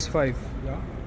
5. Yeah,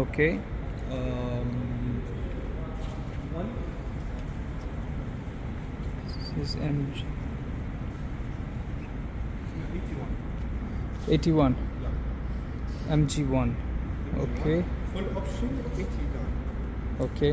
Okay. One. This is MG 81. 81. Yeah. MG1. Okay. Full option 89. Okay.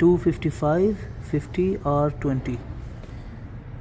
255 50 R20.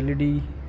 LED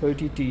30T.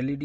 LED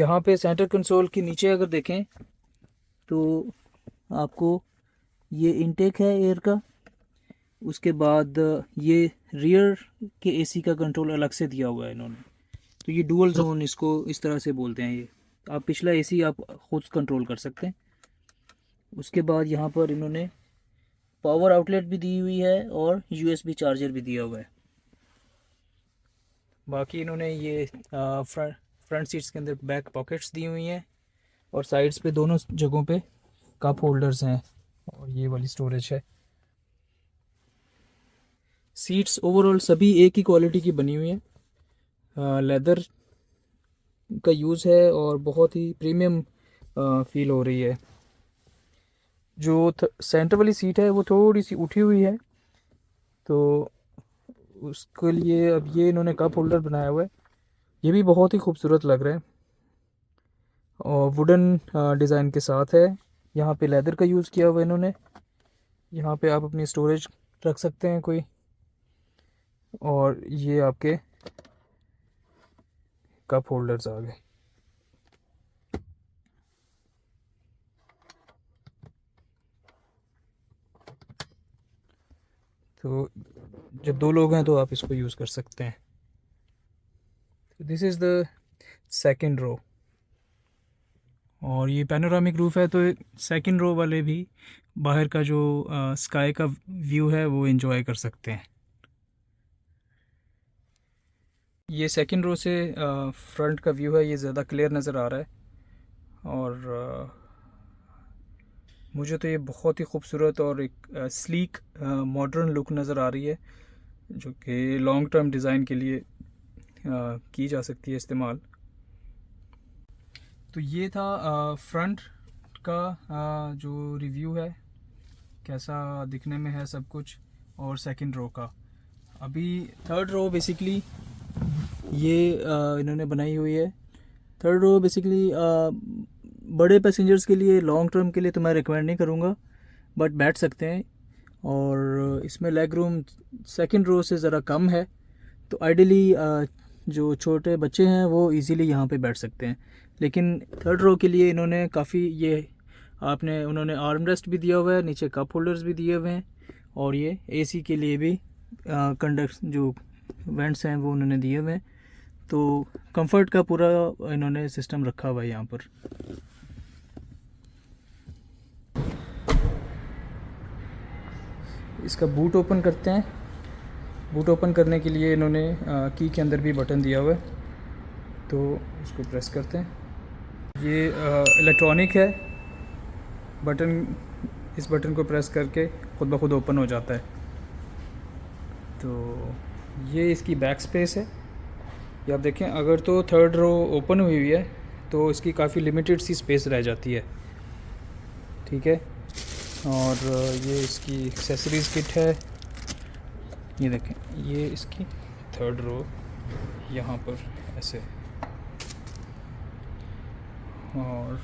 यहाँ पे centre console के नीचे अगर देखें तो आपको ये इनटेक है एयर का, उसके बाद ये रियर के एसी का कंट्रोल अलग से दिया हुआ है इन्होंने। तो ये डुअल जोन इसको इस तरह से बोलते हैं। ये आप पिछला एसी आप खुद कंट्रोल कर सकते हैं। उसके बाद यहाँ पर इन्होंने पावर आउटलेट भी दी हुई है और यूएसबी चार्जर भी दिया हुआ है। बाकी इन्होंने ये फ्रंट सीट्स के अंदर बैक पॉकेट्स दी हुई हैं और साइड्स पे दोनों जगहों पे कप होल्डर्स हैं और ये वाली स्टोरेज है। सीट्स ओवरऑल सभी एक ही क्वालिटी की बनी हुई हैं, लेदर का यूज़ है और बहुत ही प्रीमियम फील हो रही है। जो सेंटर वाली सीट है वो थोड़ी सी उठी हुई है, तो उसके लिए अब ये इन्होंने कप होल्डर बनाया हुआ है। ये भी बहुत ही खूबसूरत लग रहा है और वुडन डिज़ाइन के साथ है। यहाँ पे लेदर का यूज़ किया हुआ है इन्होंने। यहाँ पे आप अपनी स्टोरेज रख सकते हैं कोई, और ये आपके कप होल्डर्स आ गए। तो जब दो लोग हैं तो आप इसको यूज़ कर सकते हैं। This is the second row, और ये पैनोरामिक रूफ है, तो सेकंड रो वाले भी बाहर का जो स्काई का व्यू है वो एंजॉय कर सकते हैं। ये सेकंड रो से फ्रंट का व्यू है, ये ज़्यादा क्लियर नज़र आ रहा है और मुझे तो ये बहुत ही खूबसूरत और एक स्लीक मॉडर्न लुक नज़र आ रही है, जो कि लॉन्ग टर्म डिज़ाइन के लिए की जा सकती है इस्तेमाल। तो ये था फ्रंट का जो रिव्यू है, कैसा दिखने में है सब कुछ, और सेकंड रो का। अभी थर्ड रो बेसिकली ये इन्होंने बनाई हुई है। थर्ड रो बेसिकली बड़े पैसेंजर्स के लिए, लॉन्ग टर्म के लिए तो मैं रिकमेंड नहीं करूँगा, बट बैठ सकते हैं। और इसमें लेग रूम सेकंड रो से ज़रा कम है, तो आइडियली जो छोटे बच्चे हैं वो इजीली यहाँ पे बैठ सकते हैं। लेकिन थर्ड रो के लिए इन्होंने काफ़ी उन्होंने आर्म रेस्ट भी दिया हुआ है, नीचे कप होल्डर्स भी दिए हुए हैं, और ये एसी के लिए भी जो वेंट्स हैं वो उन्होंने दिए हुए हैं। तो कंफर्ट का पूरा इन्होंने सिस्टम रखा हुआ है यहाँ पर। इसका बूट ओपन करते हैं। बूट ओपन करने के लिए इन्होंने की के अंदर भी बटन दिया हुआ है, तो उसको प्रेस करते हैं। ये इलेक्ट्रॉनिक है, इस बटन को प्रेस करके खुद ब खुद ओपन हो जाता है। तो ये इसकी बैक स्पेस है। ये आप देखें, अगर तो थर्ड रो ओपन हुई है तो इसकी काफ़ी लिमिटेड सी स्पेस रह जाती है, ठीक है। और ये इसकी एक्सेसरीज़ किट है। ये देखें, ये इसकी थर्ड रो यहाँ पर ऐसे, और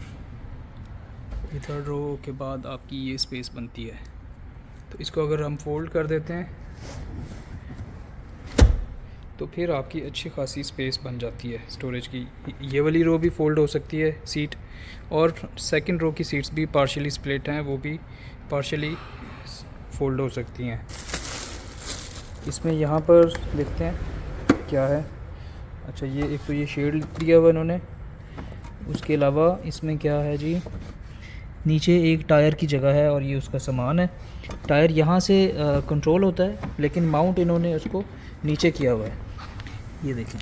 ये थर्ड रो के बाद आपकी ये स्पेस बनती है। तो इसको अगर हम फोल्ड कर देते हैं तो फिर आपकी अच्छी खासी स्पेस बन जाती है स्टोरेज की। ये वाली रो भी फोल्ड हो सकती है सीट, और सेकंड रो की सीट्स भी पार्शियली स्प्लिट हैं, वो भी पार्शियली फोल्ड हो सकती हैं। इसमें यहाँ पर देखते हैं क्या है। अच्छा, ये एक तो ये शेड दिया हुआ इन्होंने, उसके अलावा इसमें क्या है जी, नीचे एक टायर की जगह है और ये उसका सामान है। टायर यहाँ से कंट्रोल होता है, लेकिन माउंट इन्होंने उसको नीचे किया हुआ है, ये देखें।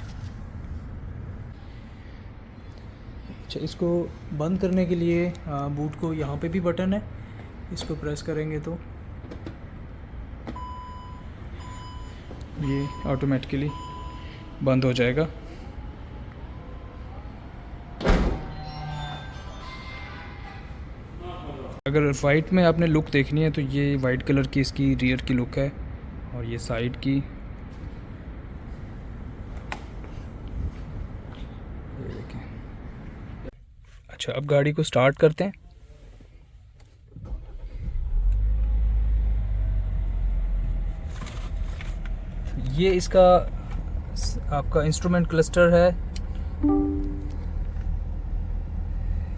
अच्छा, इसको बंद करने के लिए बूट को यहाँ पे भी बटन है, इसको प्रेस करेंगे तो ये ऑटोमेटिकली बंद हो जाएगा। अगर वाइट में आपने लुक देखनी है तो ये वाइट कलर की इसकी रियर की लुक है, और ये साइड की, ये देखें। अच्छा, अब गाड़ी को स्टार्ट करते हैं। ये इसका आपका इंस्ट्रूमेंट क्लस्टर है,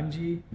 MG